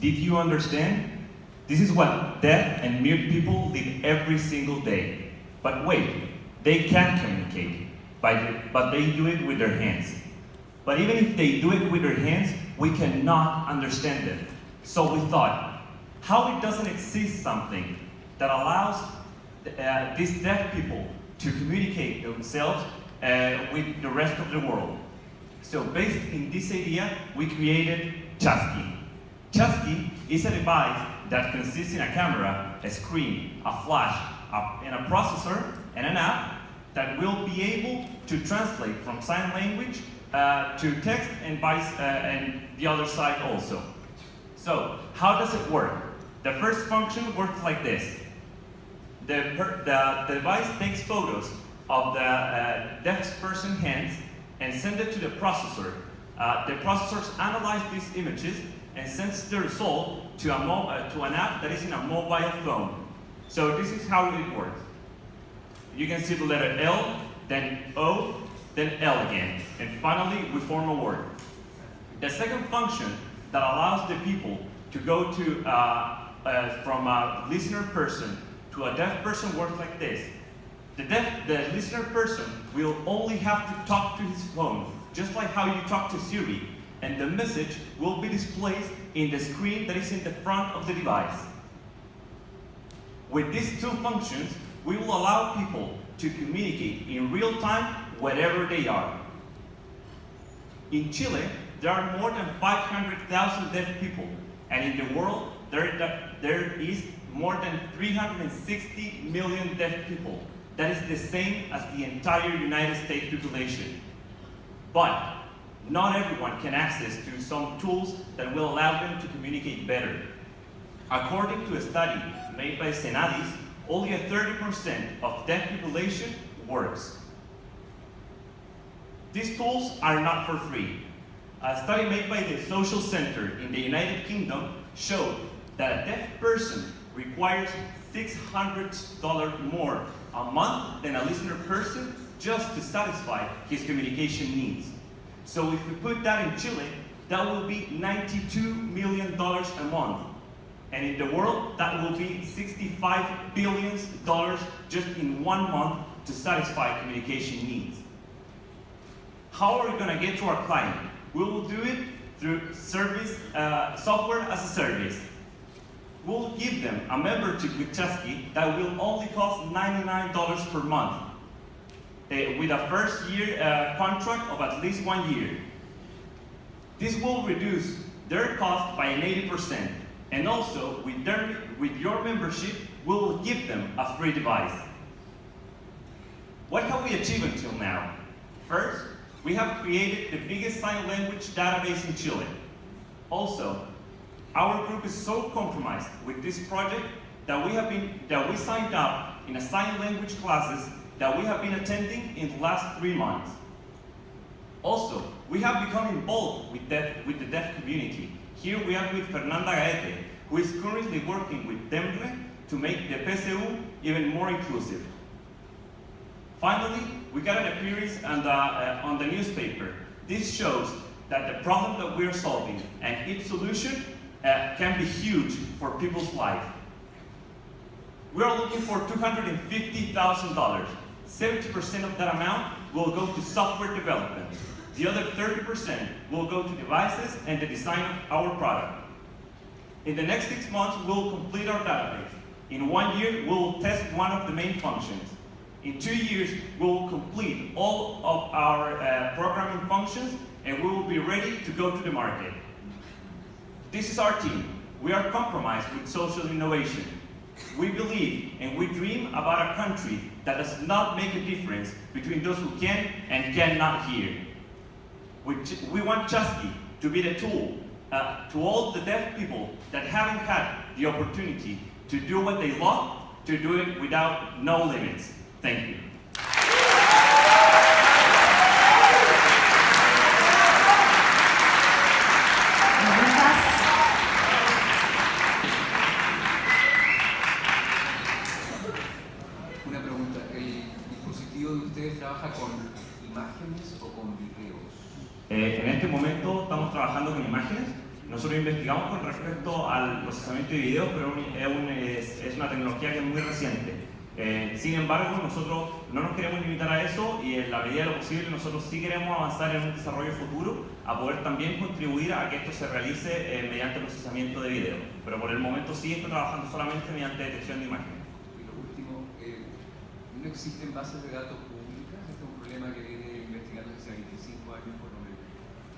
Did you understand? This is what deaf and mute people live every single day. But wait, they can communicate, but they do it with their hands. But even if they do it with their hands, we cannot understand them. So we thought, how it doesn't exist something that allows these deaf people to communicate themselves with the rest of the world. So based in this idea, we created Chaski. Chaski is a device that consists in a camera, a screen, a flash, and a processor, and an app that will be able to translate from sign language to text and the other side also. So how does it work? The first function works like this. The device takes photos of the deaf person's hands and sends it to the processor. The processors analyze these images and sends the result to an app that is in a mobile phone. So this is how it works. You can see the letter L, then O, then L again, and finally we form a word. The second function that allows the people to go to from a listener person to a deaf person works like this. The listener person will only have to talk to his phone, just like how you talk to Siri, and the message will be displayed in the screen that is in the front of the device. With these two functions, we will allow people to communicate in real time wherever they are. In Chile, there are more than 500,000 deaf people, and in the world, there is more than 360 million deaf people. That is the same as the entire United States population. But not everyone can access to some tools that will allow them to communicate better. According to a study made by Senadis, only a 30% of deaf population works. These tools are not for free. A study made by the Social Center in the United Kingdom showed that a deaf person requires $600 more a month than a listener person just to satisfy his communication needs. So if we put that in Chile, that will be $92 million a month. And in the world, that will be $65 billion just in 1 month to satisfy communication needs. How are we going to get to our client? We will do it through service, software as a service. We'll give them a membership with Chaski that will only cost $99 per month, with a first year contract of at least 1 year. This will reduce their cost by an 80%, and also with your membership, we will give them a free device. What have we achieved until now? First, we have created the biggest sign language database in Chile. Also, our group is so compromised with this project that we signed up in a sign language classes that we have been attending in the last 3 months. Also, we have become involved with the deaf community. Here we are with Fernanda Gaete, who is currently working with DEMRE to make the PSU even more inclusive. Finally, we got an appearance on the newspaper. This shows that the problem that we are solving and its solution can be huge for people's life. We are looking for $250,000. 70% of that amount will go to software development. The other 30% will go to devices and the design of our product. In the next 6 months, we'll complete our database. In 1 year, we'll test one of the main functions. In 2 years, we'll complete all of our programming functions, and we will be ready to go to the market. This is our team. We are compromised with social innovation. We believe and we dream about a country that does not make a difference between those who can and cannot hear. We want Chaski to be the tool to all the deaf people that haven't had the opportunity to do what they love, to do it without no limits. Thank you. Una pregunta, ¿el dispositivo de ustedes trabaja con imágenes o con videos? En este momento estamos trabajando con imágenes. Nosotros investigamos con respecto al procesamiento de videos, pero es una tecnología que es muy reciente. Sin embargo, nosotros no nos queremos limitar a eso y en la medida de lo posible nosotros sí queremos avanzar en un desarrollo futuro a poder también contribuir a que esto se realice mediante procesamiento de video. Pero por el momento sí está trabajando solamente mediante detección de imágenes. Y lo último, no existen bases de datos públicas. Este es un problema que viene investigando desde hace 25 años por lo menos.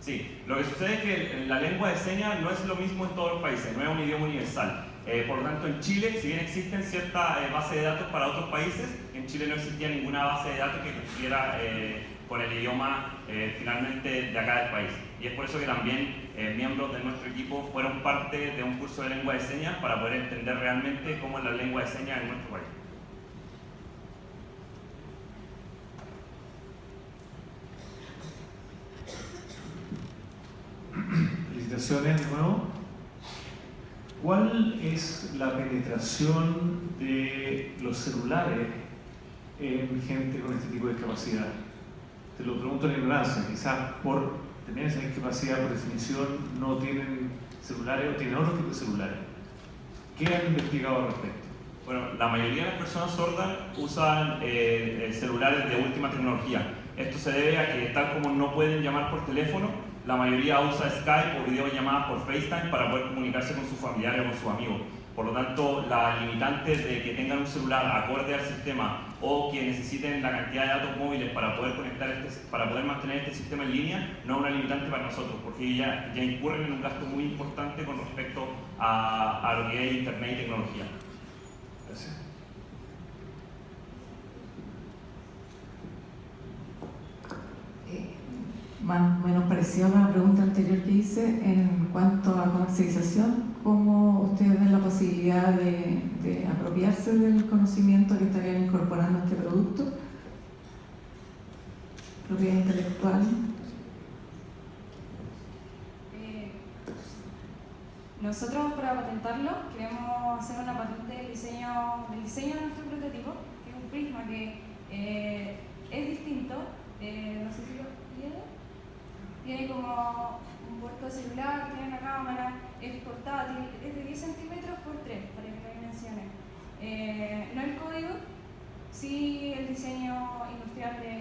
Sí, lo que sucede es que la lengua de señas no es lo mismo en todos los países, no es un idioma universal. Por lo tanto, en Chile, si bien existen ciertas bases de datos para otros países, en Chile no existía ninguna base de datos que cumpliera con el idioma finalmente de acá del país. Y es por eso que también miembros de nuestro equipo fueron parte de un curso de lengua de señas para poder entender realmente cómo es la lengua de señas en nuestro país. Felicitaciones de nuevo. ¿Cuál es la penetración de los celulares en gente con este tipo de discapacidad? Te lo pregunto en ignorancia, quizás por tener esa discapacidad por definición no tienen celulares o tienen otro tipo de celulares. ¿Qué han investigado al respecto? Bueno, la mayoría de las personas sordas usan celulares de última tecnología. Esto se debe a que tal como no pueden llamar por teléfono, la mayoría usa Skype o videollamadas por FaceTime para poder comunicarse con sus familiares o con sus amigos. Por lo tanto, la limitante de que tengan un celular acorde al sistema o que necesiten la cantidad de datos móviles para poder para poder mantener este sistema en línea no es una limitante para nosotros, porque ya incurren en un gasto muy importante con respecto a lo que es Internet y tecnología. Gracias. Más o menos pareció a la pregunta anterior que hice en cuanto a comercialización. ¿Cómo ustedes ven la posibilidad de apropiarse del conocimiento que estarían incorporando a este producto? Propiedad intelectual. Nosotros para patentarlo queremos hacer una patente del diseño de nuestro prototipo, que es un prisma que es distinto, no sé si lo tiene como un puerto celular, tiene una cámara, es portátil, es de 10 centímetros por 3, para que lo dimensiones. No el código, sí el diseño industrial de